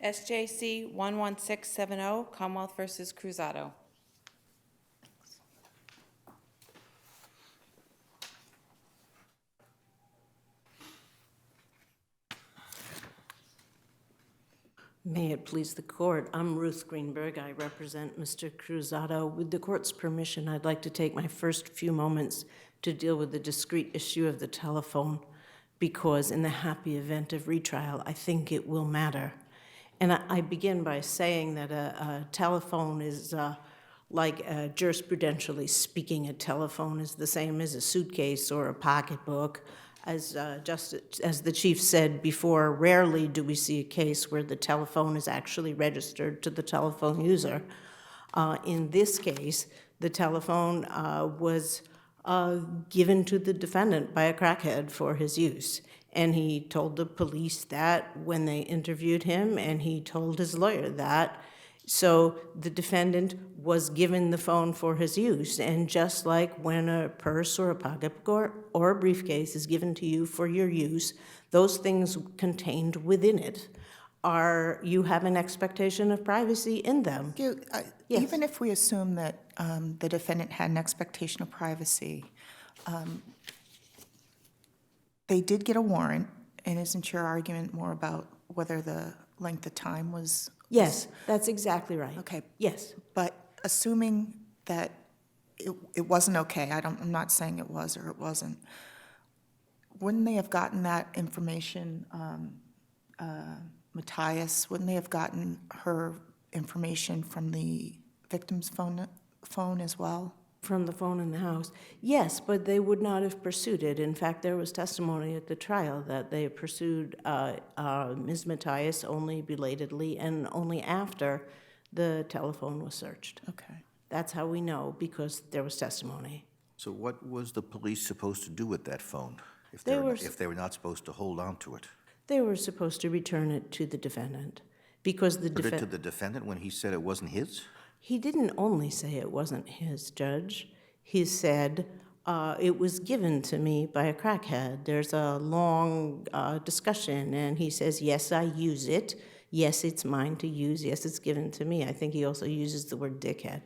SJC-11670, Commonwealth versus Cruzado. May it please the court, I'm Ruth Greenberg. I represent Mr. Cruzado. With the court's permission, I'd like to take my first few moments to deal with the discrete issue of the telephone, because in the happy event of retrial, I think it will matter. And I begin by saying that a telephone is like jurisprudentially speaking, a telephone is the same as a suitcase or a pocketbook. As the chief said before, rarely do we see a case where the telephone is actually registered to the telephone user. In this case, the telephone was given to the defendant by a crackhead for his use. And he told the police that when they interviewed him, and he told his lawyer that. So the defendant was given the phone for his use. And just like when a purse or a pocketbook or a briefcase is given to you for your use, those things contained within it you have an expectation of privacy in them. Yes. Even if we assume that the defendant had an expectation of privacy, they did get a warrant, and isn't your argument more about whether the length of time was? Yes, that's exactly right. Okay. Yes. But assuming that it wasn't okay, I'm not saying it was or it wasn't, wouldn't they have gotten that information, Matthias, wouldn't they have gotten her information from the victim's phone as well? From the phone in the house. Yes, but they would not have pursued it. In fact, there was testimony at the trial that they pursued Ms. Matthias only belatedly and only after the telephone was searched. Okay. That's how we know, because there was testimony. So what was the police supposed to do with that phone if They they were not supposed to hold on to it? They were supposed to return it to the defendant, because the Put it to the defendant when he said it wasn't his? He didn't only say it wasn't his, Judge. He said, it was given to me by a crackhead. There's a long discussion, and he says, yes, I use it. Yes, it's mine to use. Yes, it's given to me. I think he also uses the word dickhead.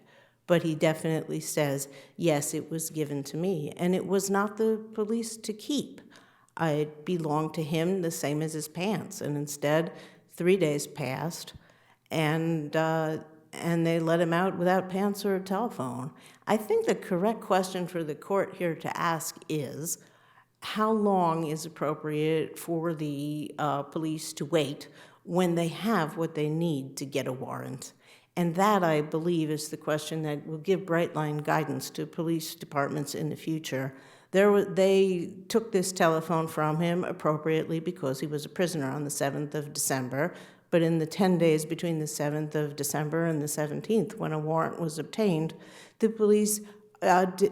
But he definitely says, yes, it was given to me. And it was not the police to keep. It belonged to him the same as his pants. And instead, 3 days passed, and they let him out without pants or a telephone. I think the correct question for the court here to ask is, how long is appropriate for the police to wait when they have what they need to get a warrant? And that, I believe, is the question that will give bright-line guidance to police departments in the future. They took this telephone from him appropriately because he was a prisoner on the 7th of December. But in the 10 days between the 7th of December and the 17th, when a warrant was obtained, the police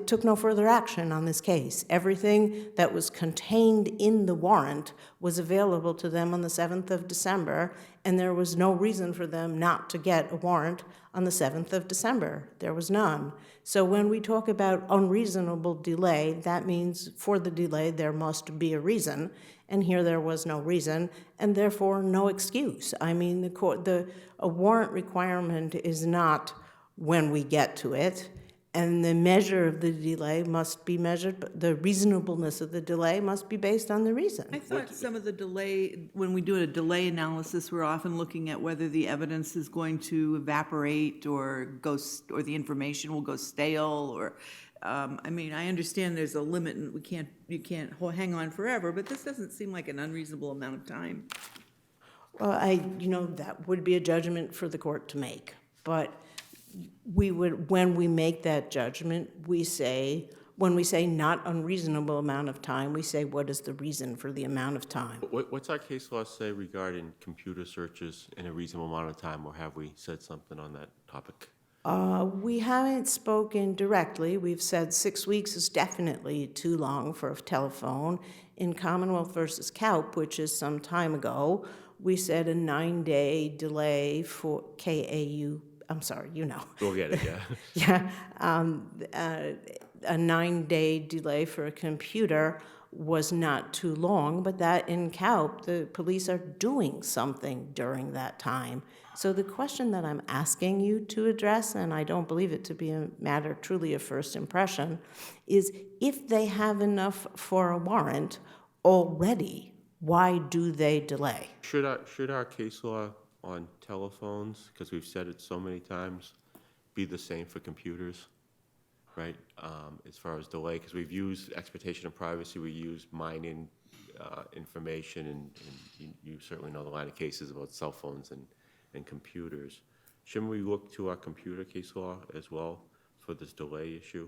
took no further action on this case. Everything that was contained in the warrant was available to them on the 7th of December, and there was no reason for them not to get a warrant on the 7th of December. There was none. So when we talk about unreasonable delay, that means for the delay there must be a reason, and here there was no reason, and therefore no excuse. I mean, a warrant requirement is not when we get to it, and the measure of the delay must be measured, the reasonableness of the delay must be based on the reason. I thought some of the delay, when we do a delay analysis, we're often looking at whether the evidence is going to evaporate or the information will go stale, or I mean, I understand there's a limit and you can't hang on forever, but this doesn't seem like an unreasonable amount of time. Well, that would be a judgment for the court to make, but when we make that judgment, when we say not unreasonable amount of time, we say what is the reason for the amount of time. What's our case law say regarding computer searches in a reasonable amount of time, or have we said something on that topic? We haven't spoken directly. We've said 6 weeks is definitely too long for a telephone. In Commonwealth versus Kaup, which is some time ago, we said a 9-day delay for KAU. I'm sorry, you know. We'll get it, yeah. Yeah, a 9-day delay for a computer was not too long, but that in Kaup, the police are doing something during that time. So the question that I'm asking you to address, and I don't believe it to be a matter truly of first impression, is if they have enough for a warrant already, why do they delay? Should our case law on telephones, because we've said it so many times, be the same for computers, right? As far as delay, because we've used expectation of privacy, we use mining information, and you certainly know the line of cases about cell phones and computers. Shouldn't we look to our computer case law as well for this delay issue?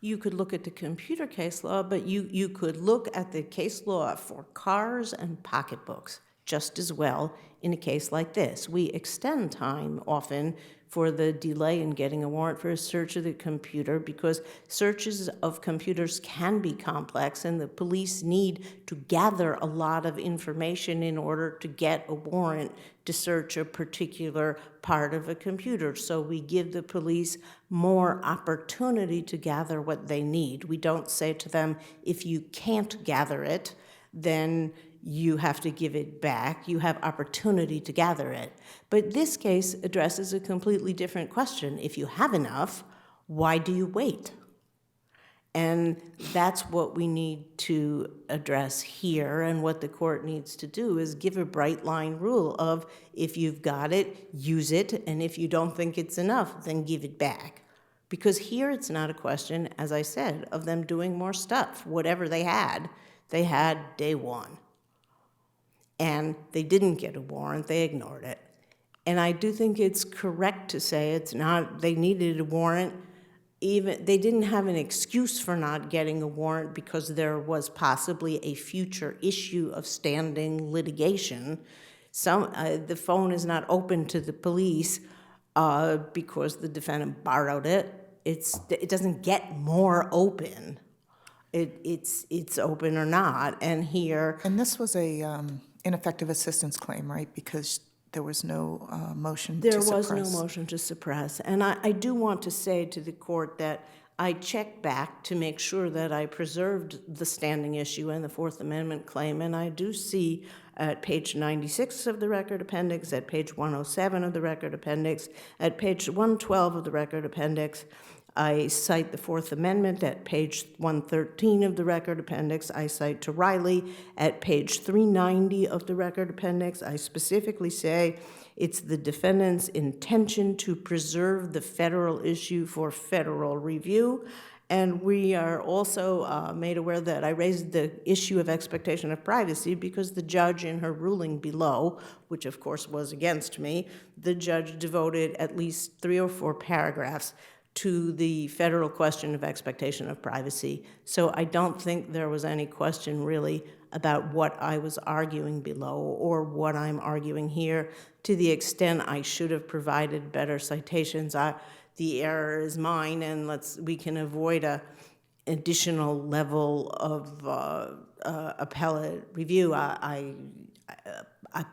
You could look at the computer case law, but you could look at the case law for cars and pocketbooks just as well in a case like this. We extend time often for the delay in getting a warrant for a search of the computer because searches of computers can be complex and the police need to gather a lot of information in order to get a warrant to search a particular part of a computer. So we give the police more opportunity to gather what they need. We don't say to them, if you can't gather it, then you have to give it back. You have opportunity to gather it. But this case addresses a completely different question. If you have enough, why do you wait? And that's what we need to address here, and what the court needs to do is give a bright line rule of if you've got it, use it, and if you don't think it's enough, then give it back. Because here it's not a question, as I said, of them doing more stuff. Whatever they had day one. And they didn't get a warrant, they ignored it. And I do think it's correct to say it's not, they needed a warrant, even, they didn't have an excuse for not getting a warrant because there was possibly a future issue of standing litigation. The phone is not open to the police because the defendant borrowed it. It doesn't get more open. It's open or not, and here... And this was a ineffective assistance claim, right? Because there was no motion to suppress. There was no motion to suppress. And I do want to say to the court that I checked back to make sure that I preserved the standing issue and the Fourth Amendment claim, and I do see at page 96 of the record appendix, at page 107 of the record appendix, at page 112 of the record appendix, I cite the Fourth Amendment at page 113 of the record appendix. I cite to Riley at page 390 of the record appendix. I specifically say it's the defendant's intention to preserve the federal issue for federal review. And we are also made aware that I raised the issue of expectation of privacy because the judge in her ruling below, which of course was against me, the judge devoted at least 3 or 4 paragraphs to the federal question of expectation of privacy. So I don't think there was any question really about what I was arguing below or what I'm arguing here. To the extent I should have provided better citations, the error is mine, and we can avoid an additional level of appellate review. I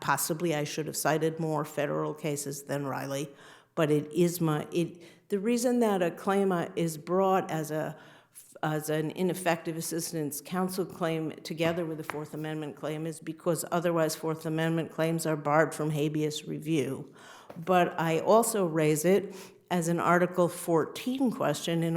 possibly should have cited more federal cases than Riley, but it is the reason that a claim is brought as an ineffective assistance counsel claim together with a Fourth Amendment claim is because otherwise Fourth Amendment claims are barred from habeas review. But I also raise it as an Article 14 question, and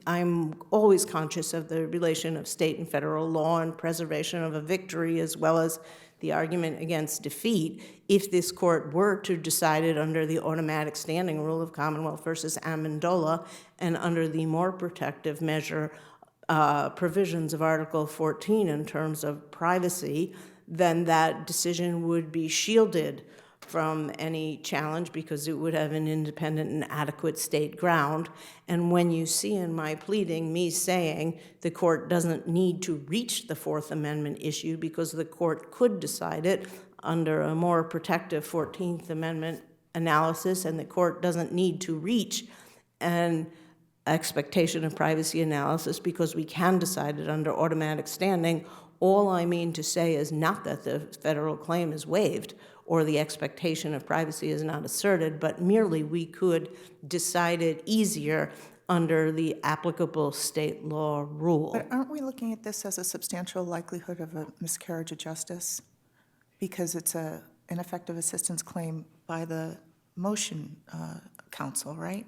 I'm always conscious of the relation of state and federal law and preservation of a victory, as well as the argument against defeat, if this court were to decide it under the automatic standing rule of Commonwealth versus Amendola and under the more protective measure provisions of Article 14 in terms of privacy, then that decision would be shielded from any challenge because it would have an independent and adequate state ground. And when you see in my pleading me saying the court doesn't need to reach the Fourth Amendment issue because the court could decide it under a more protective 14th Amendment analysis, and the court doesn't need to reach an expectation of privacy analysis because we can decide it under automatic standing, all I mean to say is not that the federal claim is waived or the expectation of privacy is not asserted, but merely we could decide it easier under the applicable state law rule. But aren't we looking at this as a substantial likelihood of a miscarriage of justice? Because it's a ineffective assistance claim by the motion counsel, right?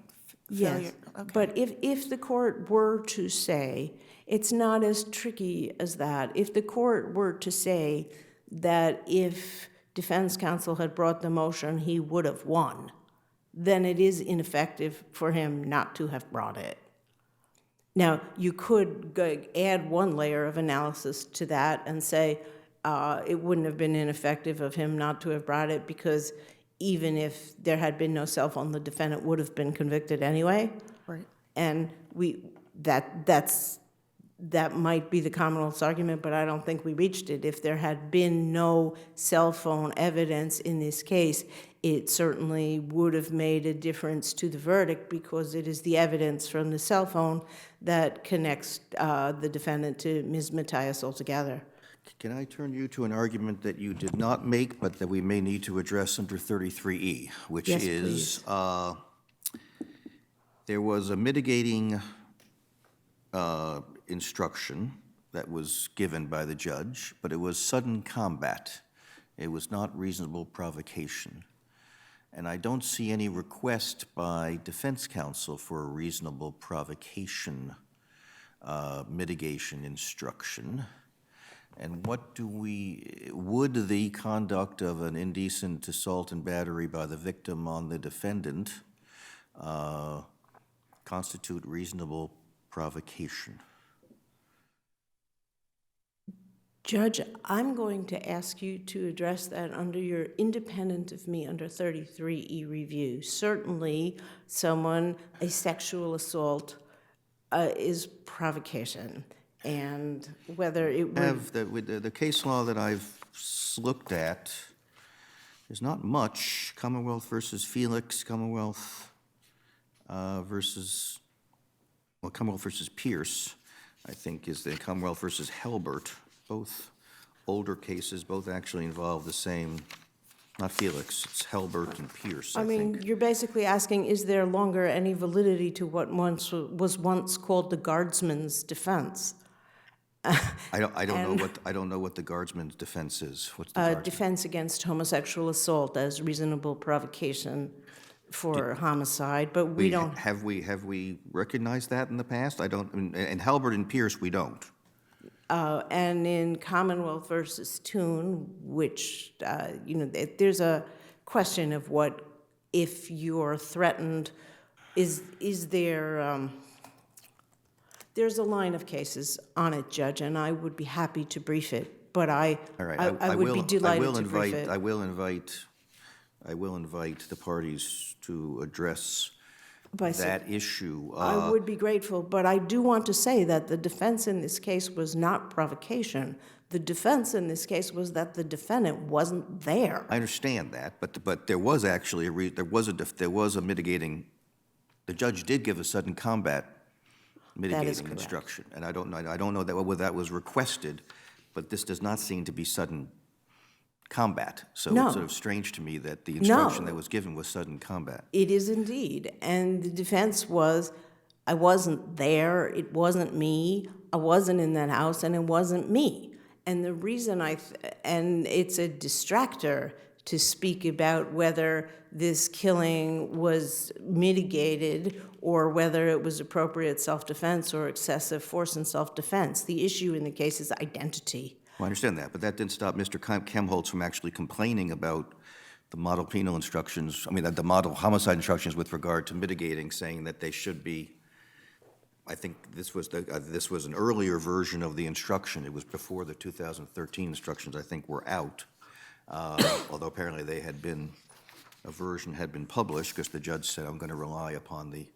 Yes, Failure- okay. but if the court were to say, it's not as tricky as that. If the court were to say that if defense counsel had brought the motion, he would have won, then it is ineffective for him not to have brought it. Now, you could add one layer of analysis to that and say it wouldn't have been ineffective of him not to have brought it because even if there had been no cell phone, the defendant would have been convicted anyway. Right. And that might be the Commonwealth's argument, but I don't think we reached it. If there had been no cell phone evidence in this case, it certainly would have made a difference to the verdict because it is the evidence from the cell phone that connects the defendant to Ms. Matthias altogether. Can I turn you to an argument that you did not make, but that we may need to address under 33E, which Yes, is there was a mitigating instruction that was given by the judge, but it was sudden combat. It was not reasonable provocation. And I don't see any request by defense counsel for a reasonable provocation mitigation instruction. And would the conduct of an indecent assault and battery by the victim on the defendant constitute reasonable provocation? Judge, I'm going to ask you to address that under your independent of me under 33E review. Certainly, a sexual assault is provocation. And whether it would... The case law that I've looked at, there's not much. Commonwealth versus Felix, Commonwealth versus Pierce, I think, is the Commonwealth versus Halbert. Both older cases, both actually involve the same, not Felix, it's Halbert and Pierce, I think. I mean, you're basically asking, is there longer any validity to what was once called the guardsman's defense? I don't know what the guardsman's defense is. What's the guardsman? Defense against homosexual assault as reasonable provocation for homicide, but we don't. Have we recognized that in the past? I don't. In Halbert and Pierce, we don't. And in Commonwealth versus Toon, which there's a question of what if you're threatened. Is there? There's a line of cases on it, Judge, and I would be happy to brief it, but I would be delighted to brief it. I will invite the parties to address that issue. I would be grateful, but I do want to say that the defense in this case was not provocation. The defense in this case was that the defendant wasn't there. I understand that, but there was actually there was a mitigating. The judge did give a sudden combat mitigating instruction, and I don't know that whether that was requested, but this does not seem to be sudden combat. So No. it's sort of strange to me that the instruction that was given was sudden combat. It is indeed, and the defense was, I wasn't there, it wasn't me, I wasn't in that house, and it wasn't me. And the reason and it's a distractor to speak about whether this killing was mitigated or whether it was appropriate self-defense or excessive force in self-defense. The issue in the case is identity. Well, I understand that, but that didn't stop Mr. Kemholtz from actually complaining about the model penal instructions, the model homicide instructions with regard to mitigating, saying that they should be, I think this was an earlier version of the instruction. It was before the 2013 instructions, I think, were out, although apparently a version had been published because the judge said, I'm going to rely upon the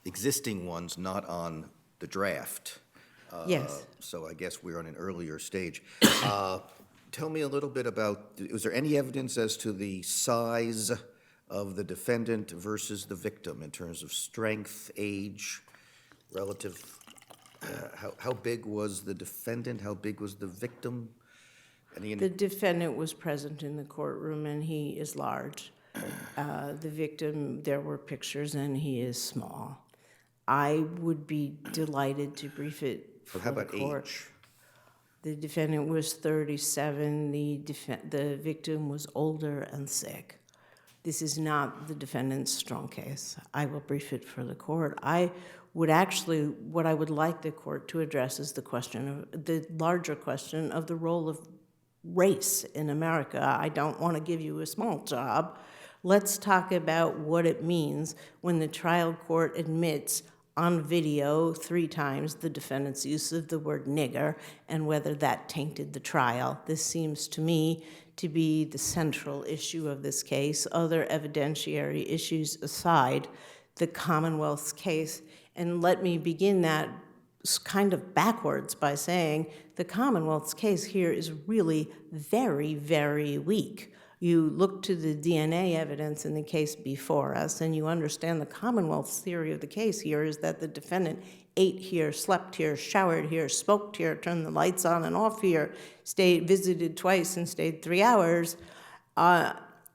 existing ones, not on the draft. Yes. So I guess we're on an earlier stage. Tell me a little bit about, was there any evidence as to the size of the defendant versus the victim in terms of strength, age, relative? How big was the defendant? How big was the victim? The defendant was present in the courtroom, and he is large. The victim, there were pictures, and he is small. I would be delighted to brief it for But how the about court. age? The defendant was 37, the victim was older and sick. This is not the defendant's strong case. I will brief it for the court. What I would like the court to address is the larger question of the role of race in America. I don't want to give you a small job. Let's talk about what it means when the trial court admits on video 3 times the defendant's use of the word nigger and whether that tainted the trial. This seems to me to be the central issue of this case. Other evidentiary issues aside, the Commonwealth's case, and let me begin that kind of backwards by saying the Commonwealth's case here is really very, very weak. You look to the DNA evidence in the case before us, and you understand the Commonwealth's theory of the case here is that the defendant ate here, slept here, showered here, smoked here, turned the lights on and off here, visited twice and stayed 3 hours.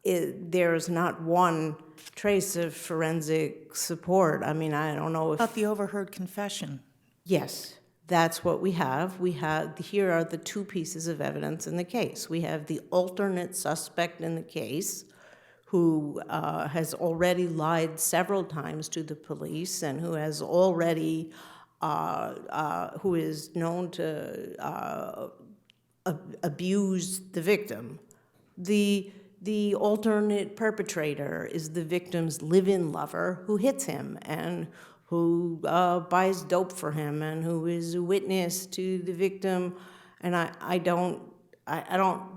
There's not one trace of forensic support. I mean, I don't know if... About the overheard confession. Yes, that's what we have. Here are the 2 pieces of evidence in the case. We have the alternate suspect in the case who has already lied several times to the police and who has already, who is known to abuse the victim. The alternate perpetrator is the victim's live-in lover who hits him and who buys dope for him and who is a witness to the victim. And I don't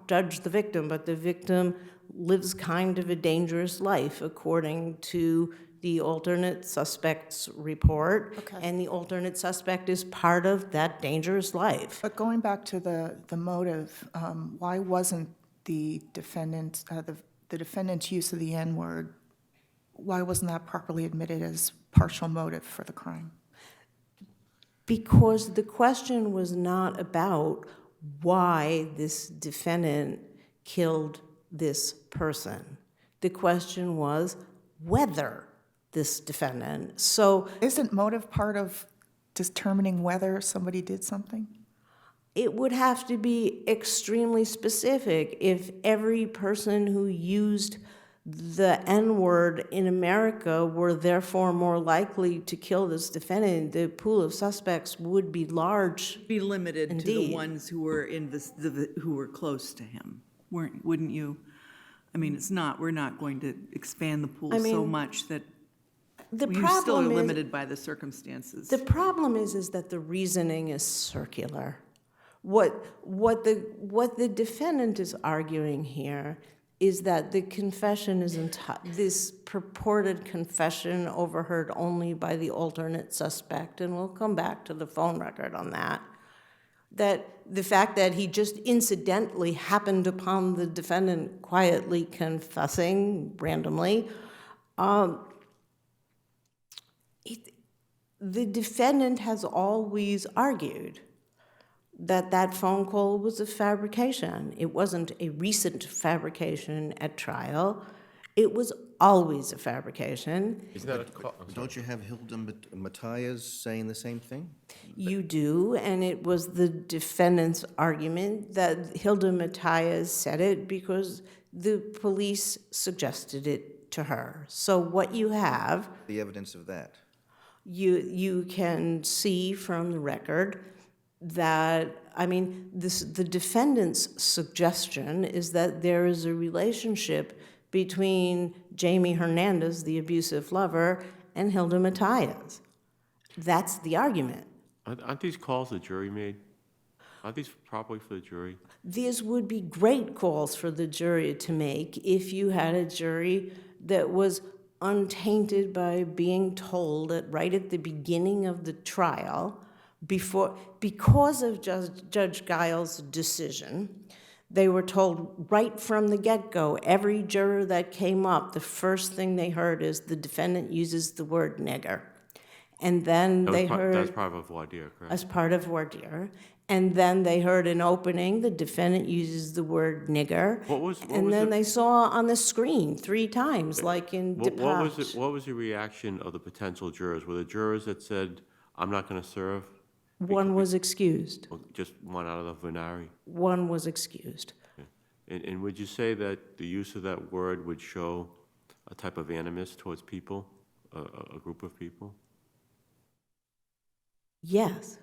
judge the victim, but the victim lives kind of a dangerous life according to the alternate suspect's report. Okay. And the alternate suspect is part of that dangerous life. But going back to the motive, why wasn't the defendant, the defendant's use of the N-word, why wasn't that properly admitted as partial motive for the crime? Because the question was not about why this defendant killed this person. The question was whether this defendant. So Isn't motive part of determining whether somebody did something? it would have to be extremely specific. If every person who used the N-word in America were therefore more likely to kill this defendant, the pool of suspects would be large. Be limited to the Indeed. ones who were who were close to him, wouldn't you? I mean, we're not going to expand the pool so mean, much that The you still are problem is, limited by the circumstances. the problem is that the reasoning is circular. What the defendant is arguing here is that the confession is this purported confession overheard only by the alternate suspect, and we'll come back to the phone record on that. That the fact that he just incidentally happened upon the defendant quietly confessing randomly, the defendant has always argued that that phone call was a fabrication. It wasn't a recent fabrication at trial. It was always a fabrication. Isn't that a call? I'm sorry. Don't you have Hilda Matthias saying the same thing? You do, and it was the defendant's argument that Hilda Matthias said it because the police suggested it to her. So what you have, The evidence of that? you can see from the record that, I mean, the defendant's suggestion is that there is a relationship between Jamie Hernandez, the abusive lover, and Hilda Matthias. That's the argument. Aren't these calls the jury made? Aren't these properly for the jury? These would be great calls for the jury to make if you had a jury that was untainted by being told right at the beginning of the trial, because of Judge Giles' decision, they were told right from the get-go, every juror that came up, the first thing they heard is the defendant uses the word nigger. And then they heard... That's part of a voir dire, correct? As part of voir dire. And then they heard an opening, the defendant uses the word nigger. What And was then it- they saw on the screen 3 times, like in What was DePache. what was the reaction of the potential jurors? Were the jurors that said, "I'm not going to serve"? One was excused. Or just one out of the venari? One was excused. And would you say that the use of that word would show a type of animus towards people, a group of people? Yes.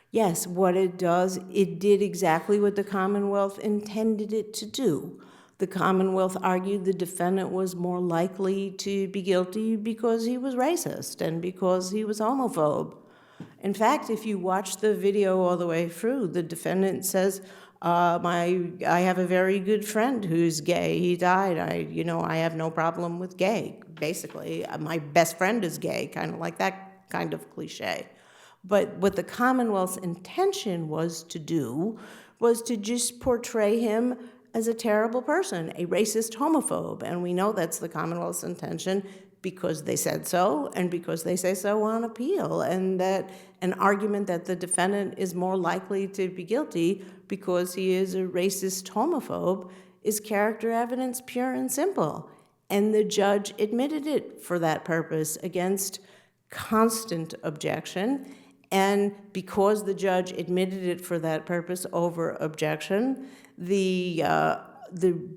Yes, what it does, it did exactly what the Commonwealth intended it to do. The Commonwealth argued the defendant was more likely to be guilty because he was racist and because he was homophobe. In fact, if you watch the video all the way through, the defendant says, I have a very good friend who's gay. He died. I have no problem with gay. Basically, my best friend is gay, kind of like that kind of cliche. But what the Commonwealth's intention was to do was to just portray him as a terrible person, a racist homophobe. And we know that's the Commonwealth's intention because they said so and because they say so on appeal, and that an argument that the defendant is more likely to be guilty because he is a racist homophobe is character evidence, pure and simple. And the judge admitted it for that purpose against constant objection. And because the judge admitted it for that purpose over objection, the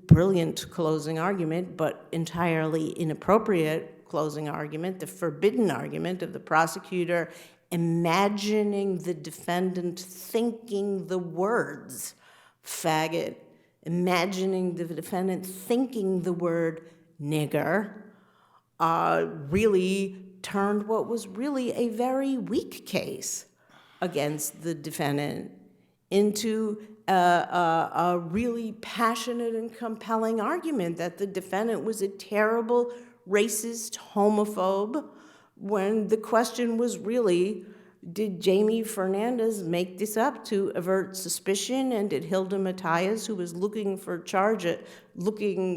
brilliant closing argument, but entirely inappropriate closing argument, the forbidden argument of the prosecutor imagining the defendant thinking the words faggot, imagining the defendant thinking the word nigger, really turned what was really a very weak case against the defendant into a really passionate and compelling argument that the defendant was a terrible racist homophobe, when the question was really, did Jamie Fernandez make this up to avert suspicion, and did Hilda Matias, who was looking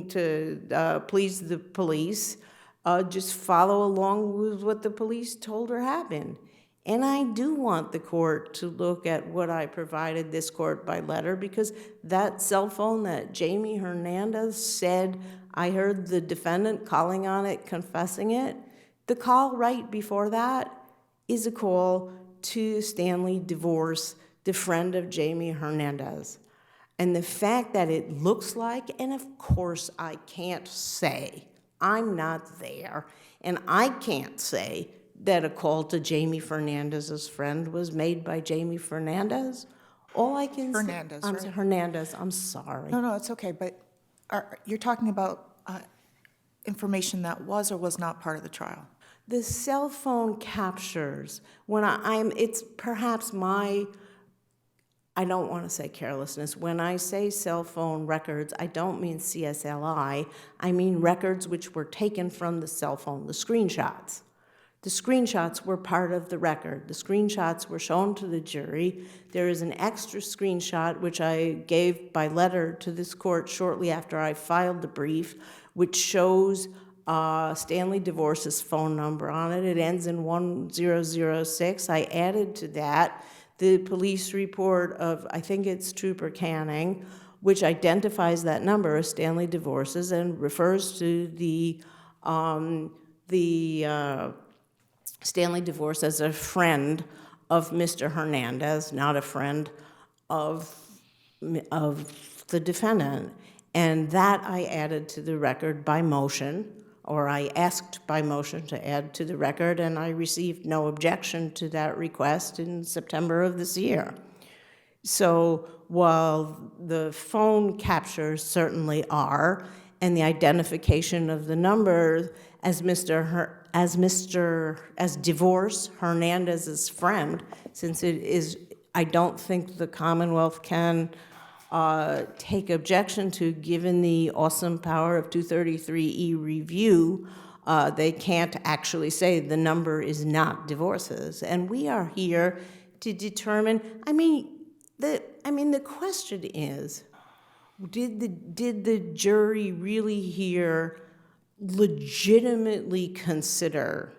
to please the police, just follow along with what the police told her happened? And I do want the court to look at what I provided this court by letter, because that cell phone that Jamie Hernandez said, I heard the defendant calling on it, confessing it. The call right before that is a call to Stanley DeVorce, the friend of Jamie Hernandez. And the fact that it looks like, and of course I can't say, I'm not there, and I can't say that a call to Jamie Fernandez's friend was made by Jamie Fernandez. All I can Hernandez, say, right? Hernandez, I'm sorry. No, it's okay, but you're talking about information that was or was not part of the trial? The cell phone captures, when it's perhaps I don't want to say carelessness. When I say cell phone records, I don't mean CSLI. I mean records which were taken from the cell phone, the screenshots. The screenshots were part of the record. The screenshots were shown to the jury. There is an extra screenshot, which I gave by letter to this court shortly after I filed the brief, which shows Stanley DeVorce's phone number on it. It ends in 1006. I added to that the police report of, I think it's Trooper Canning, which identifies that number as Stanley DeVorce's and refers to the Stanley DeVorce as a friend of Mr. Hernandez, not a friend of the defendant. And that I added to the record by motion, or I asked by motion to add to the record, and I received no objection to that request in September of this year. So while the phone captures certainly are, and the identification of the number as DeVorce, Hernandez's friend, since it is, I don't think the Commonwealth can take objection to, given the awesome power of 233E review, they can't actually say the number is not DeVorce's. And we are here to determine, the question is, did the jury really here legitimately consider,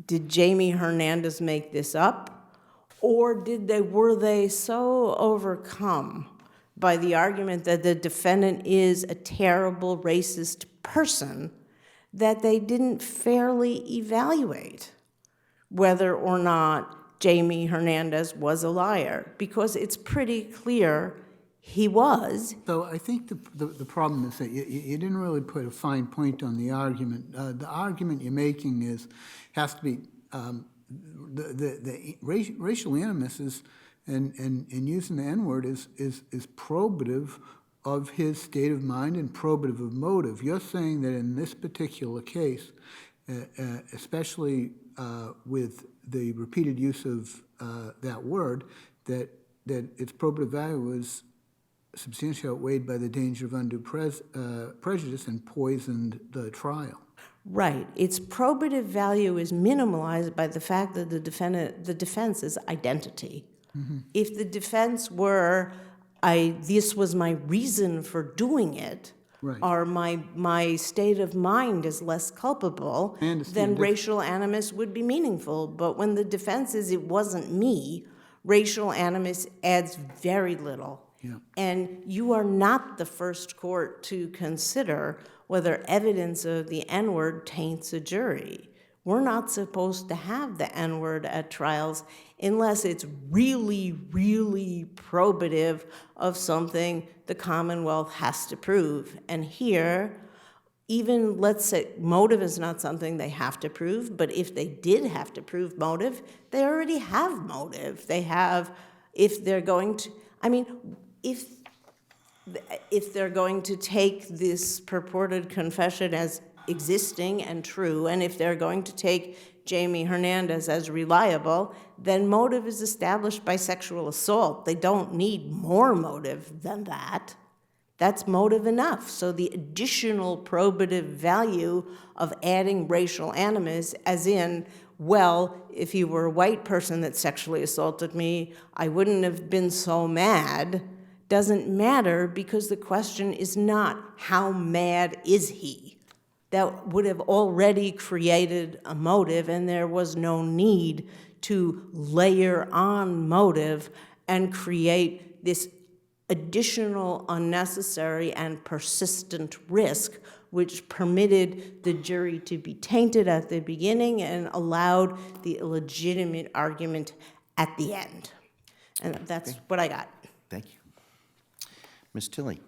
did Jamie Hernandez make this up, Or were they so overcome by the argument that the defendant is a terrible racist person that they didn't fairly evaluate whether or not Jamie Hernandez was a liar? Because it's pretty clear he was. So I think the problem is that you didn't really put a fine point on the argument. The argument you're making has to be the racial animus is, and using the N-word is probative of his state of mind and probative of motive. You're saying that in this particular case, especially with the repeated use of that word, that its probative value was substantially outweighed by the danger of undue prejudice and poisoned the trial. Right. Its probative value is minimalized by the fact that the defense is identity. Mm-hmm. If the defense were, this was my reason for doing it, right, or my state of mind is less culpable, then racial animus would be meaningful. But when the defense is it wasn't me, racial animus adds very little. Yeah. And you are not the first court to consider whether evidence of the N-word taints a jury. We're not supposed to have the N-word at trials unless it's really, really probative of something the Commonwealth has to prove. And here, even let's say motive is not something they have to prove, but if they did have to prove motive, they already have motive. They have, if they're going to, if they're going to take this purported confession as existing and true, and if they're going to take Jamie Hernandez as reliable, then motive is established by sexual assault. They don't need more motive than that. That's motive enough. So the additional probative value of adding racial animus, as in, well, if you were a white person that sexually assaulted me, I wouldn't have been so mad, doesn't matter, because the question is not how mad is he. That would have already created a motive, and there was no need to layer on motive and create this additional unnecessary and persistent risk, which permitted the jury to be tainted at the beginning and allowed the illegitimate argument at the end. And that's what I got. Thank you. Ms. Tilley.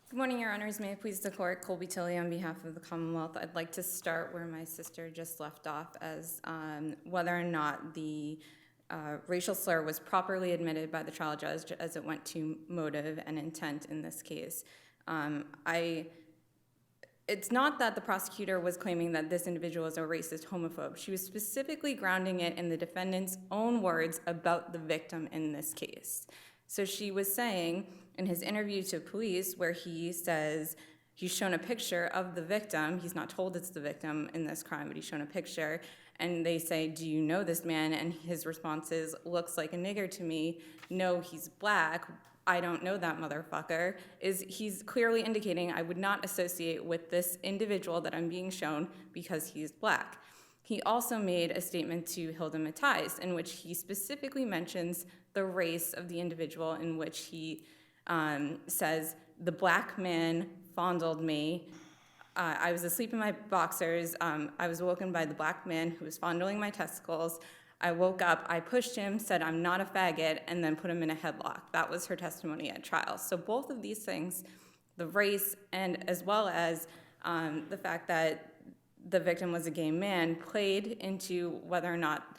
Good morning, Your Honors. May it please the Court, Colby Tilley on behalf of the Commonwealth. I'd like to start where my sister just left off, as whether or not the racial slur was properly admitted by the trial judge as it went to motive and intent in this case. It's not that the prosecutor was claiming that this individual is a racist homophobe. She was specifically grounding it in the defendant's own words about the victim in this case. So she was saying in his interview to police, where he says he's shown a picture of the victim, he's not told it's the victim in this crime, but he's shown a picture, and they say, do you know this man? And his response is, looks like a nigger to me. No, he's black. I don't know that motherfucker. He's clearly indicating I would not associate with this individual that I'm being shown because he's black. He also made a statement to Hilda Matthijs in which he specifically mentions the race of the individual, in which he says, the black man fondled me. I was asleep in my boxers. I was woken by the black man who was fondling my testicles. I woke up, I pushed him, said I'm not a faggot, and then put him in a headlock. That was her testimony at trial. So both of these things, the race and as well as the fact that the victim was a gay man, played into whether or not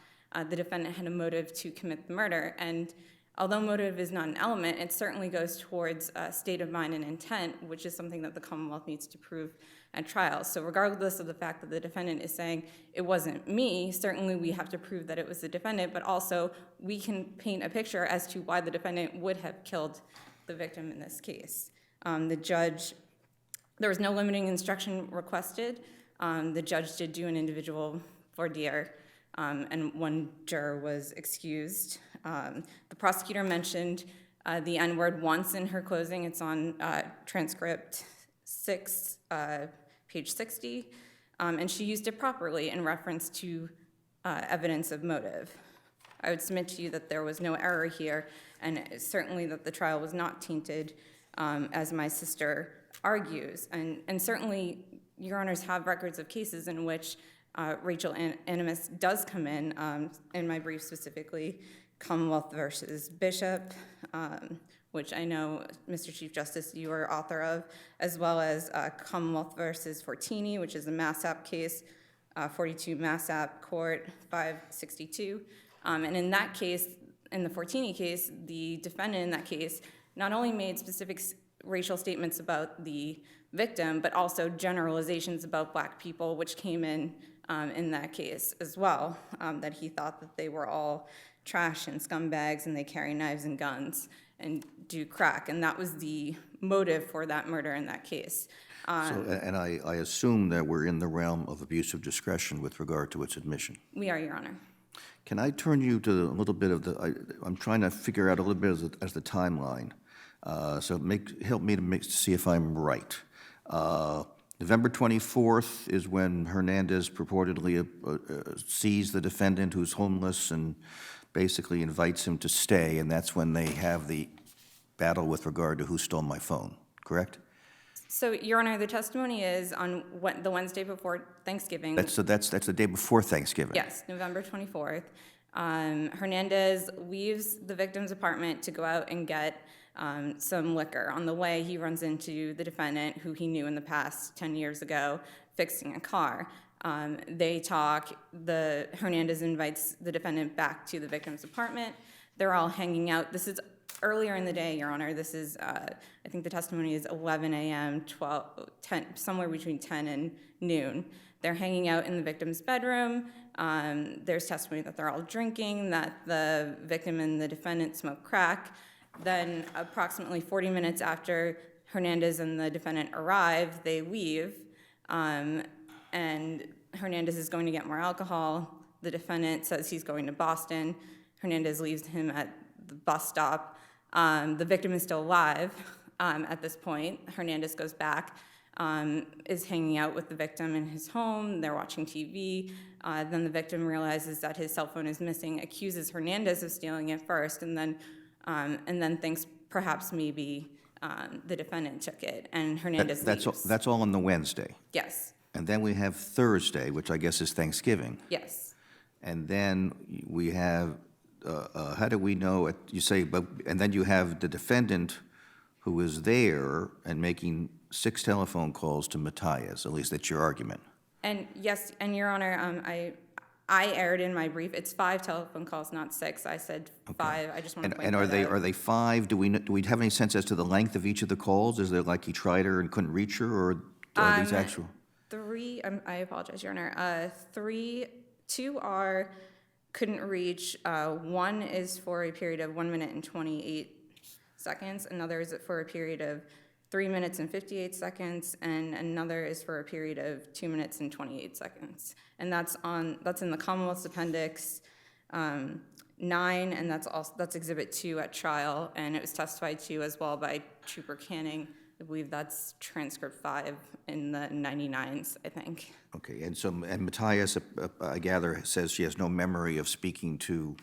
the defendant had a motive to commit the murder. And although motive is not an element, it certainly goes towards state of mind and intent, which is something that the Commonwealth needs to prove at trial. So regardless of the fact that the defendant is saying, it wasn't me, certainly we have to prove that it was the defendant, but also we can paint a picture as to why the defendant would have killed the victim in this case. The judge, there was no limiting instruction requested. The judge did do an individual voir dire, and one juror was excused. The prosecutor mentioned the N-word once in her closing. It's on transcript 6, page 60, and she used it properly in reference to evidence of motive. I would submit to you that there was no error here, and certainly that the trial was not tainted, as my sister argues. And certainly, Your Honors have records of cases in which racial animus does come in my brief specifically, Commonwealth versus Bishop, which I know, Mr. Chief Justice, you are author of, as well as Commonwealth versus Fortini, which is a Massap case, 42 Massap Court 562. And in that case, in the Fortini case, the defendant in that case not only made specific racial statements about the victim, but also generalizations about Black people, which came in that case as well, that he thought that they were all trash and scumbags and they carry knives and guns and do crack. And that was the motive for that murder in that case. And I assume that we're in the realm of abuse of discretion with regard to its admission. We are, Your Honor. Can I turn you to a little bit of I'm trying to figure out a little bit as the timeline. So help me to see if I'm right. November 24th is when Hernandez purportedly sees the defendant who's homeless and basically invites him to stay, and that's when they have the battle with regard to who stole my phone, correct? So, Your Honor, the testimony is on the Wednesday before Thanksgiving. That's the day before Thanksgiving. Yes, November 24th. Hernandez leaves the victim's apartment to go out and get some liquor. On the way, he runs into the defendant, who he knew in the past 10 years ago, fixing a car. They talk. Hernandez invites the defendant back to the victim's apartment. They're all hanging out. This is earlier in the day, Your Honor. This is, I think the testimony is 11 a.m., 10, somewhere between 10 and noon. They're hanging out in the victim's bedroom. There's testimony that they're all drinking, that the victim and the defendant smoke crack. Then approximately 40 minutes after Hernandez and the defendant arrive, they leave, and Hernandez is going to get more alcohol. The defendant says he's going to Boston. Hernandez leaves him at the bus stop. The victim is still alive at this point. Hernandez goes back, is hanging out with the victim in his home. They're watching TV. Then the victim realizes that his cell phone is missing, accuses Hernandez of stealing it first, and then thinks perhaps maybe the defendant took it, and Hernandez leaves. That's all on the Wednesday. Yes. And then we have Thursday, which I guess is Thanksgiving. Yes. And then we have, how do we know, you say, and then you have the defendant who is there and making 6 telephone calls to Matthias, at least that's your argument. And yes, and Your Honor, I erred in my brief. It's 5 telephone calls, not 6. I said 5. I just want to point And that out. are they 5? Do we have any sense as to the length of each of the calls? Is there like he tried her and couldn't reach her, or are these actual? 3, I apologize, Your Honor. 2 are couldn't reach. 1 is for a period of 1 minute and 28 seconds. Another is for a period of 3 minutes and 58 seconds, and another is for a period of 2 minutes and 28 seconds. And that's in the Commonwealth's Appendix 9, and that's Exhibit 2 at trial, and it was testified to as well by Trooper Canning. I believe that's transcript 5 in the 99s, I think. Okay, and Matthias, I gather, says she has no memory of speaking to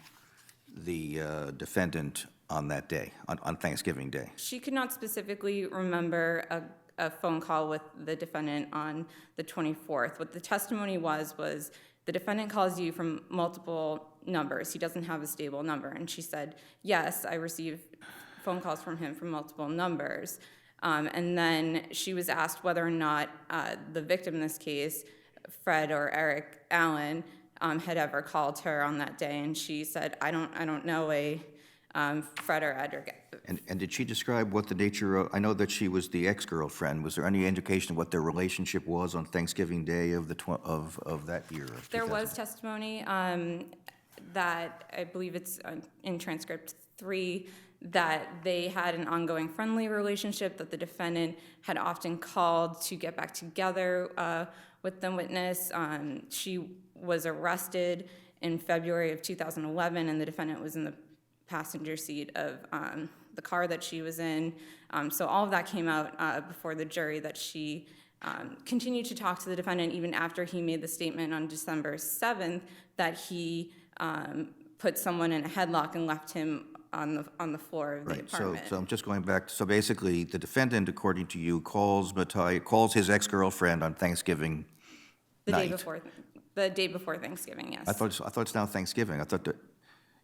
the defendant on that day, on Thanksgiving Day. She could not specifically remember a phone call with the defendant on the 24th. What the testimony was the defendant calls you from multiple numbers. He doesn't have a stable number. And she said, yes, I receive phone calls from him from multiple numbers. And then she was asked whether or not the victim in this case, Fred or Eric Allen, had ever called her on that day. And she said, I don't know a Fred or Edric. And did she describe what the nature of, I know that she was the ex-girlfriend. Was there any indication of what their relationship was on Thanksgiving Day of that year? There was testimony that I believe it's in transcript 3 that they had an ongoing friendly relationship, that the defendant had often called to get back together with the witness. She was arrested in February of 2011, and the defendant was in the passenger seat of the car that she was in. So all of that came out before the jury, that she continued to talk to the defendant even after he made the statement on December 7th that he put someone in a headlock and left him on the floor of the Right, apartment. so I'm just going back, so basically, the defendant, according to you, calls his ex-girlfriend on Thanksgiving The day night. before Thanksgiving, yes. I thought it's now Thanksgiving. I thought that,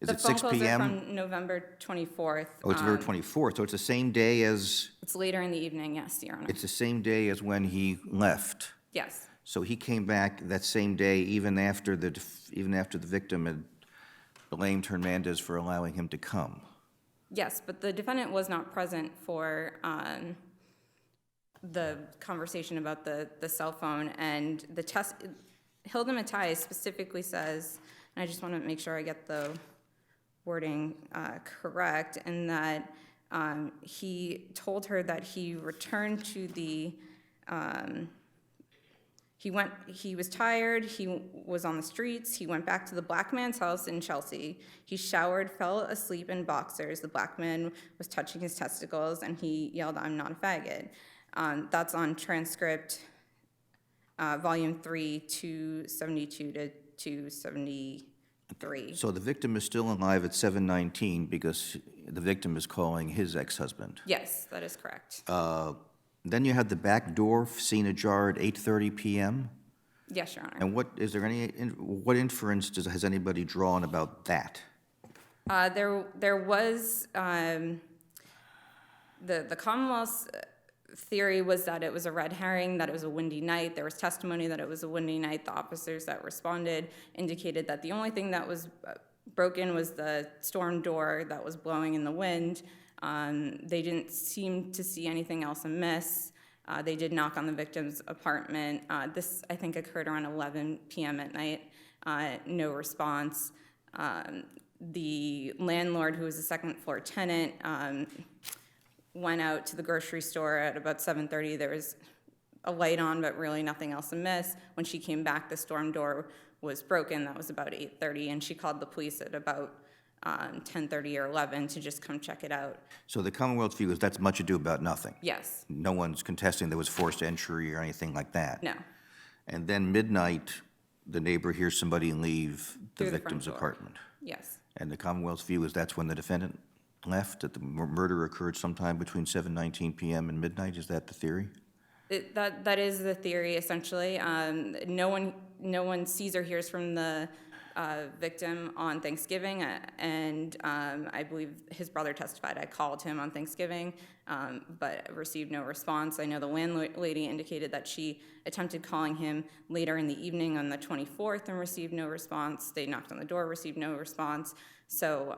is The it phone 6 calls are PM? from November 24th. Oh, it's November 24th, so it's the same day as, It's later in the evening, yes, Your Honor. it's the same day as when he left. Yes, So he came back that same day, even after the victim had blamed Hernandez for allowing him to come. yes, but the defendant was not present for the conversation about the cell phone, and the test, Hilda Mattias specifically says, and I just want to make sure I get the wording correct, and that he told her that he returned to the, he was tired, he was on the streets, he went back to the black man's house in Chelsea, he showered, fell asleep in boxers, the black man was touching his testicles, and he yelled, "I'm not a faggot." That's on transcript, volume 3, 272 to 273. So the victim is still alive at 7:19 because the victim is calling his ex-husband. Yes, that is correct. Then you had the back door seen ajar at 8:30 PM. Yes, Your Honor. And what inference has anybody drawn about that? There was, the Commonwealth's theory was that it was a red herring, that it was a windy night. There was testimony that it was a windy night. The officers that responded indicated that the only thing that was broken was the storm door that was blowing in the wind. They didn't seem to see anything else amiss. They did knock on the victim's apartment. This, I think, occurred around 11 p.m. at night. No response. The landlord, who was a second-floor tenant, went out to the grocery store at about 7:30. There was a light on, but really nothing else amiss. When she came back, the storm door was broken. That was about 8:30, and she called the police at about 10:30 or 11 to just come check it out. So the Commonwealth's view is that's much ado about nothing. Yes. No one's contesting there was forced entry or anything like that. No. And then midnight, the neighbor hears somebody leave the Through the front victim's door. apartment. Yes. And the Commonwealth's view is that's when the defendant left, that the murder occurred sometime between 7:19 PM and midnight? Is that the theory? That is the theory, essentially. No one sees or hears from the victim on Thanksgiving, and I believe his brother testified. I called him on Thanksgiving, but received no response. I know the landlady indicated that she attempted calling him later in the evening on the 24th and received no response. They knocked on the door, received no response. So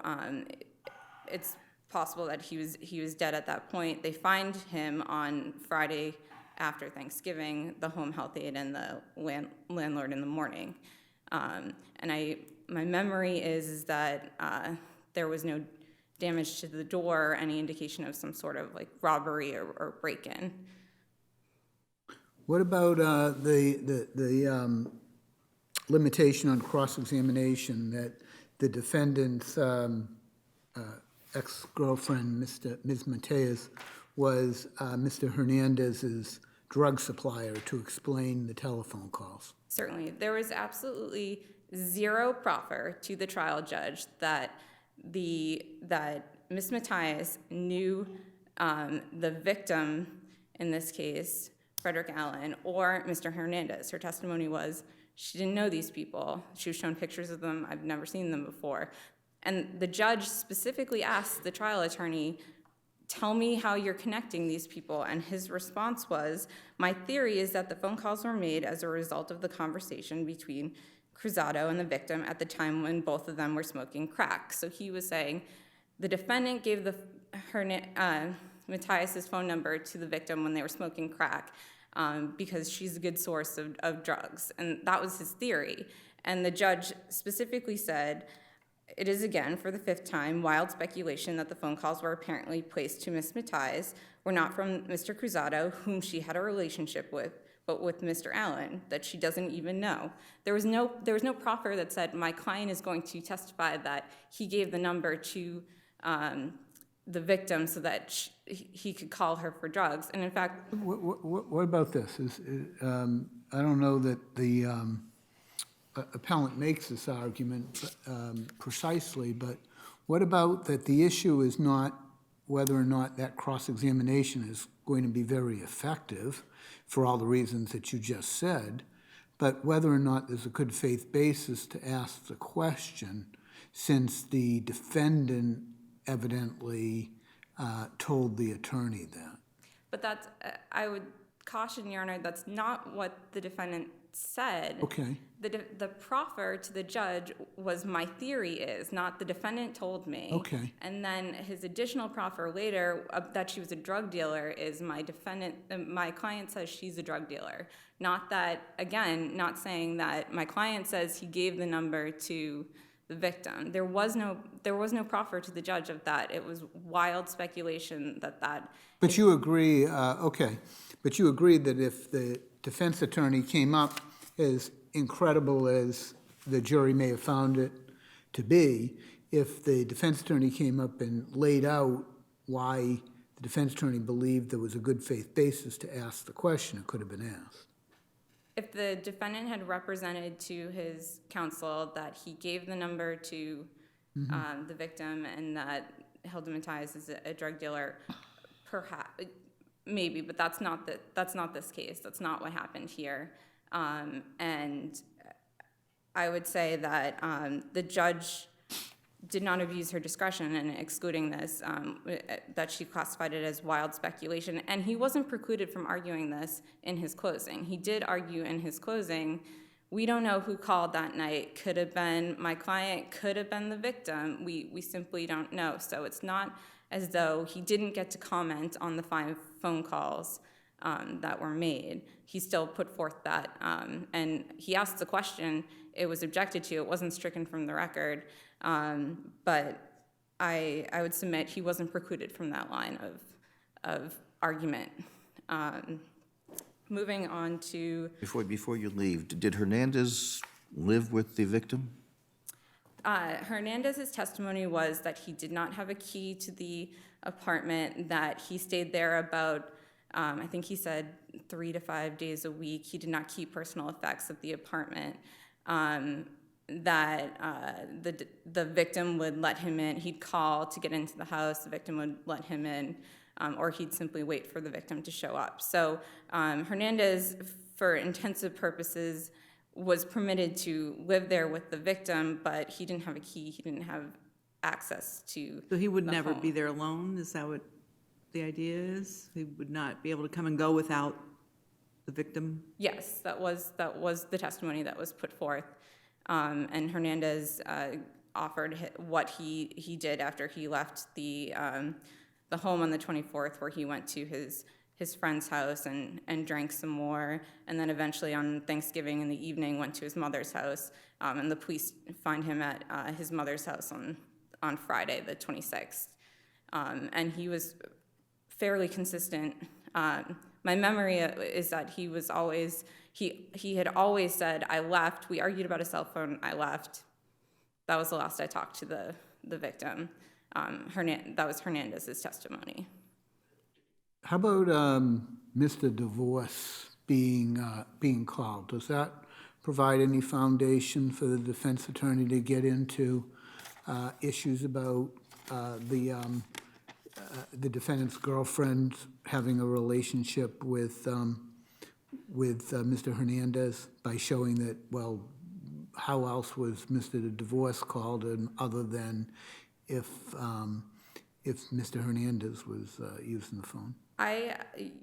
it's possible that he was dead at that point. They find him on Friday after Thanksgiving, the home health aide and the landlord in the morning. My memory is that there was no damage to the door, any indication of some sort of like robbery or break-in. What about the limitation on cross-examination that the defendant's ex-girlfriend, Ms. Mateus, was Mr. Hernandez's drug supplier to explain the telephone calls? Certainly. There was absolutely zero proffer to the trial judge that Ms. Mattias knew the victim, in this case, Frederick Allen, or Mr. Hernandez. Her testimony was she didn't know these people. She was shown pictures of them. I've never seen them before. And the judge specifically asked the trial attorney, tell me how you're connecting these people. And his response was, my theory is that the phone calls were made as a result of the conversation between Cruzado and the victim at the time when both of them were smoking crack. So he was saying the defendant gave Mattias's phone number to the victim when they were smoking crack because she's a good source of drugs. And that was his theory. And the judge specifically said, it is again, for the fifth time, wild speculation that the phone calls were apparently placed to Ms. Mattias were not from Mr. Cruzado, whom she had a relationship with, but with Mr. Allen, that she doesn't even know. There was no proffer that said, my client is going to testify that he gave the number to the victim so that he could call her for drugs. And in fact, What about this? I don't know that the appellant makes this argument precisely, but what about that the issue is not whether or not that cross-examination is going to be very effective for all the reasons that you just said, but whether or not there's a good faith basis to ask the question, since the defendant evidently told the attorney that. but that's, I would caution, Your Honor, that's not what the defendant said. Okay. The proffer to the judge was, my theory is, not the defendant told me. Okay. And then his additional proffer later that she was a drug dealer is my client says she's a drug dealer. Not that, again, not saying that my client says he gave the number to the victim. There was no proffer to the judge of that. It was wild speculation that. But you agree, okay, but you agree that if the defense attorney came up as incredible as the jury may have found it to be, if the defense attorney came up and laid out why the defense attorney believed there was a good faith basis to ask the question, it could have been asked. If the defendant had represented to his counsel that he gave the number to the victim and that Hilda Mattias is a drug dealer, perhaps, maybe, but that's not this case. That's not what happened here. And I would say that the judge did not abuse her discretion in excluding this, that she classified it as wild speculation. And he wasn't precluded from arguing this in his closing. He did argue in his closing, we don't know who called that night. Could have been my client, could have been the victim. We simply don't know. So it's not as though he didn't get to comment on the 5 phone calls that were made. He still put forth that, and he asked the question. It was objected to. It wasn't stricken from the record. But I would submit he wasn't precluded from that line of argument. Moving on to... Before you leave, did Hernandez live with the victim? Hernandez's testimony was that he did not have a key to the apartment, that he stayed there about, I think he said 3 to 5 days a week. He did not keep personal effects of the apartment. That the victim would let him in. He'd call to get into the house. The victim would let him in, or he'd simply wait for the victim to show up. So Hernandez, for intensive purposes, was permitted to live there with the victim, but he didn't have a key. He didn't have access to So he would the never home. be there alone? Is that what the idea is? He would not be able to come and go without the victim? Yes, that was the testimony that was put forth. And Hernandez offered what he did after he left the home on the 24th, where he went to his friend's house and drank some more, and then eventually on Thanksgiving in the evening went to his mother's house, and the police find him at his mother's house on Friday, the 26th. And he was fairly consistent. My memory is that he was always, he had always said, I left. We argued about a cell phone. I left. That was the last I talked to the victim. That was Hernandez's testimony. How about Mr. Divorce being called? Does that provide any foundation for the defense attorney to get into issues about the defendant's girlfriend having a relationship with Mr. Hernandez by showing that, well, how else was Mr. Divorce called other than if Mr. Hernandez was using the phone?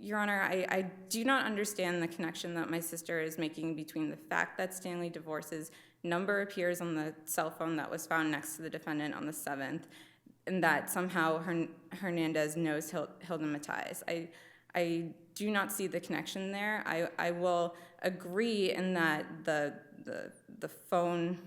Your Honor, I do not understand the connection that my sister is making between the fact that Stanley Divorce's number appears on the cell phone that was found next to the defendant on the 7th, and that somehow Hernandez knows Hilda Mattias. I do not see the connection there. I will agree in that the phone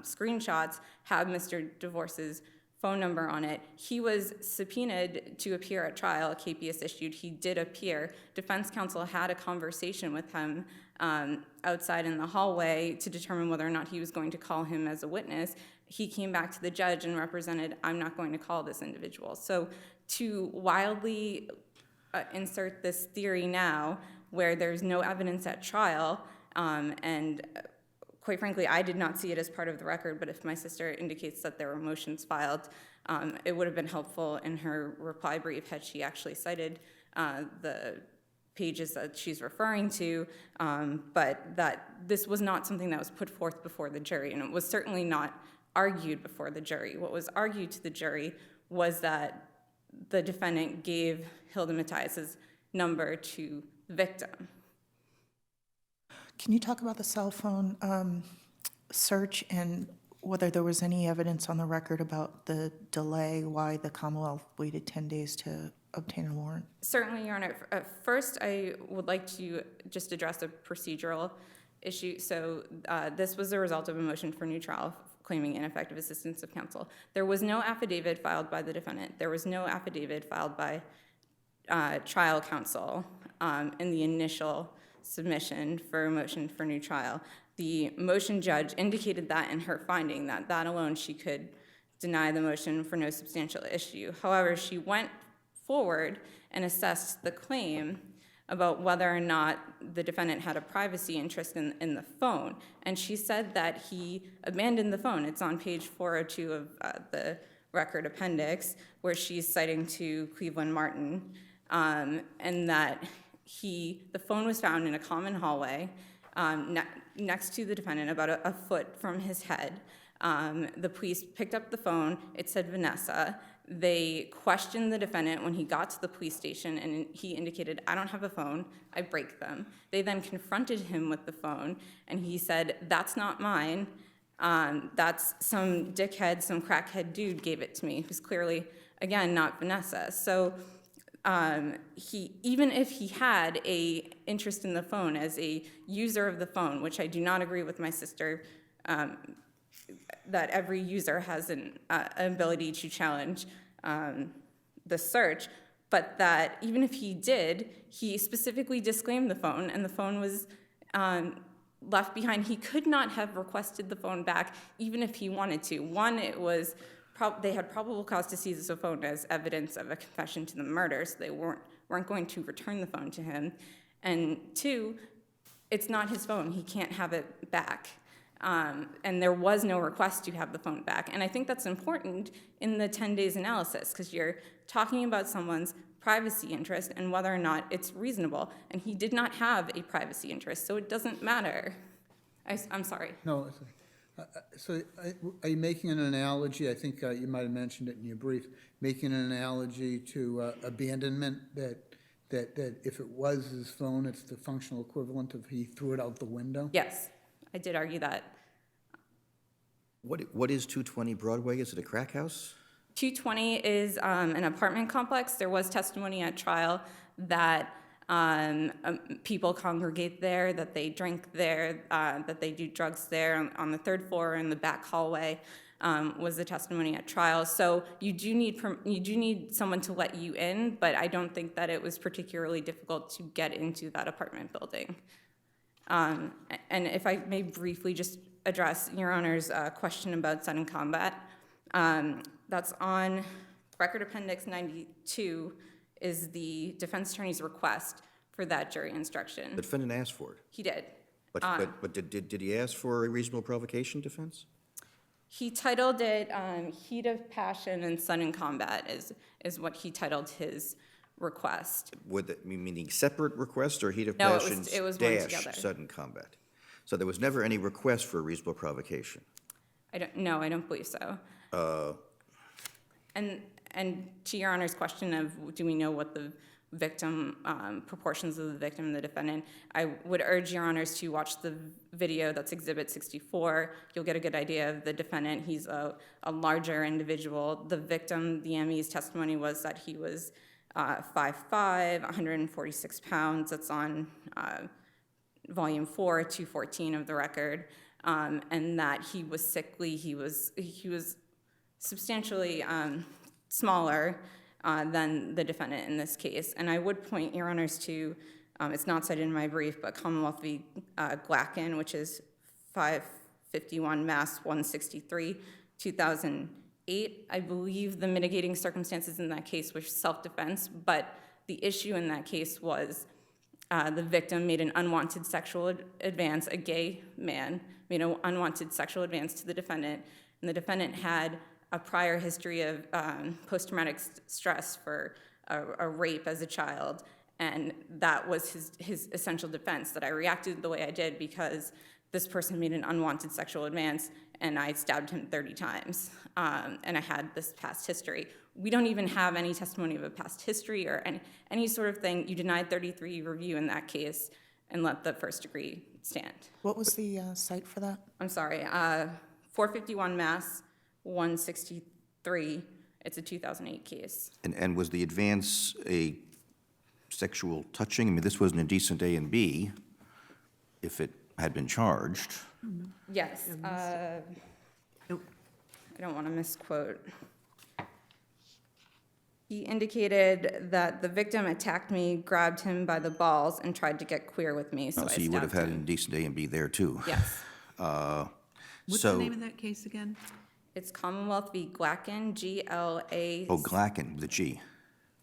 screenshots have Mr. Divorce's phone number on it. He was subpoenaed to appear at trial. A KPS issued. He did appear. Defense counsel had a conversation with him outside in the hallway to determine whether or not he was going to call him as a witness. he came back to the judge and represented, I'm not going to call this individual. So to wildly insert this theory now where there's no evidence at trial, and quite frankly, I did not see it as part of the record, but if my sister indicates that there were motions filed, it would have been helpful in her reply brief had she actually cited the pages that she's referring to, but that this was not something that was put forth before the jury, and it was certainly not argued before the jury. What was argued to the jury was that the defendant gave Hilda Matthias's number to the victim. Can you talk about the cell phone search and whether there was any evidence on the record about the delay, why the Commonwealth waited 10 days to obtain a warrant? Certainly, Your Honor. First, I would like to just address a procedural issue. So this was a result of a motion for new trial claiming ineffective assistance of counsel. There was no affidavit filed by the defendant. There was no affidavit filed by trial counsel in the initial submission for a motion for new trial. The motion judge indicated that in her finding, that alone she could deny the motion for no substantial issue. However, she went forward and assessed the claim about whether or not the defendant had a privacy interest in the phone. And she said that he abandoned the phone. It's on page 402 of the record appendix, where she's citing to Cleveland Martin, and that the phone was found in a common hallway next to the defendant, about a foot from his head. The police picked up the phone. It said Vanessa. They questioned the defendant when he got to the police station, and he indicated, I don't have a phone, I break them. They then confronted him with the phone, and he said, that's not mine. That's some dickhead, some crackhead dude gave it to me. It was clearly, again, not Vanessa. So even if he had a interest in the phone as a user of the phone, which I do not agree with my sister, that every user has an ability to challenge the search, but that even if he did, he specifically disclaimed the phone, and the phone was left behind. He could not have requested the phone back, even if he wanted to. One, it was they had probable cause to seize the phone as evidence of a confession to the murder, so they weren't going to return the phone to him. And two, it's not his phone. He can't have it back. And there was no request to have the phone back. And I think that's important in the 10 days analysis, because you're talking about someone's privacy interest and whether or not it's reasonable. And he did not have a privacy interest, so it doesn't matter. I'm sorry. No, so are you making an analogy, I think you might have mentioned it in your brief, making an analogy to abandonment, that if it was his phone, it's the functional equivalent of he threw it out the window? Yes, I did argue that. What is 220 Broadway? Is it a crack house? 220 is an apartment complex. There was testimony at trial that people congregate there, that they drink there, that they do drugs there on the third floor in the back hallway. Was the testimony at trial. So you do need someone to let you in, but I don't think that it was particularly difficult to get into that apartment building. And if I may briefly just address Your Honor's question about sudden combat, that's on Record Appendix 92 is the defense attorney's request for that jury instruction. The defendant asked for it. He did. But did he ask for a reasonable provocation defense? He titled it Heat of Passion and Sudden Combat is what he titled his request. Meaning separate request or heat of No, passion it was one dash together. sudden combat? So there was never any request for a reasonable provocation? I don't believe so. And to Your Honor's question of do we know what the victim, proportions of the victim and the defendant, I would urge Your Honors to watch the video that's Exhibit 64. You'll get a good idea of the defendant. He's a larger individual. The victim, the ME's testimony was that he was 5'5", 146 pounds. That's on Volume 4, 214 of the record. And that he was sickly. He was substantially smaller than the defendant in this case. And I would point Your Honors to, it's not cited in my brief, but Commonwealth v. Glacken, which is 551 Mass 163, 2008. I believe the mitigating circumstances in that case were self-defense, but the issue in that case was the victim made an unwanted sexual advance, a gay man made an unwanted sexual advance to the defendant, and the defendant had a prior history of post-traumatic stress for a rape as a child, and that was his essential defense, that I reacted the way I did because this person made an unwanted sexual advance, and I stabbed him 30 times, and I had this past history. We don't even have any testimony of a past history or any sort of thing. You denied 33 review in that case and let the first degree stand. What was the site for that? I'm sorry, 451 Mass 163. It's a 2008 case. And was the advance a sexual touching? I mean, this was an indecent A and B, if it had been charged. Yes. I don't want to misquote. He indicated that the victim attacked me, grabbed him by the balls, and tried to get queer with me, so I So you would have stabbed had an him. indecent A and B there, too. Yes. What's So- the name of that case again? It's Commonwealth v. Glacken, G-L-A... Oh, Glacken, the G.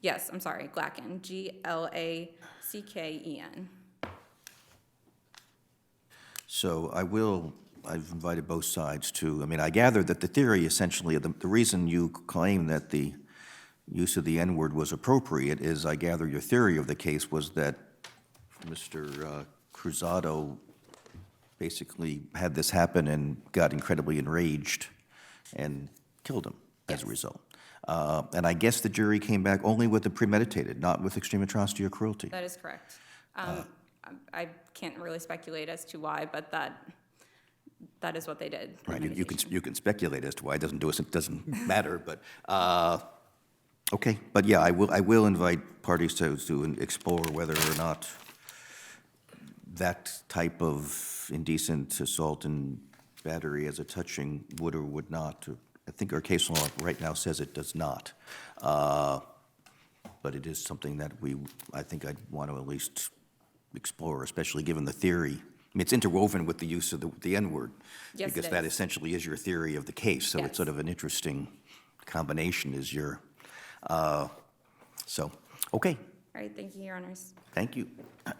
Yes, I'm sorry, Glacken, Glacken. So I've invited both sides to, I mean, I gather that the theory essentially, the reason you claim that the use of the N-word was appropriate is, I gather your theory of the case was that Mr. Cruzado basically had this happen and got incredibly enraged and killed him as a result. And I guess the jury came back only with the premeditated, not with extreme atrocity or cruelty. That is correct. I can't really speculate as to why, but that is what they did. Right, you can speculate as to why, it doesn't matter, but, okay. But yeah, I will invite parties to explore whether or not that type of indecent assault and battery as a touching would or would not. I think our case law right now says it does not. But it is something that I think I'd want to at least explore, especially given the theory. I mean, it's interwoven with the use of the N-word. Yes, it Because that is. essentially is your theory of the case, so Yes. it's sort of an interesting combination is your, so, okay, All right, thank you, Your Honors. thank you. All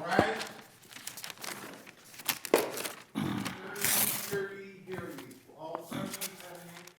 right.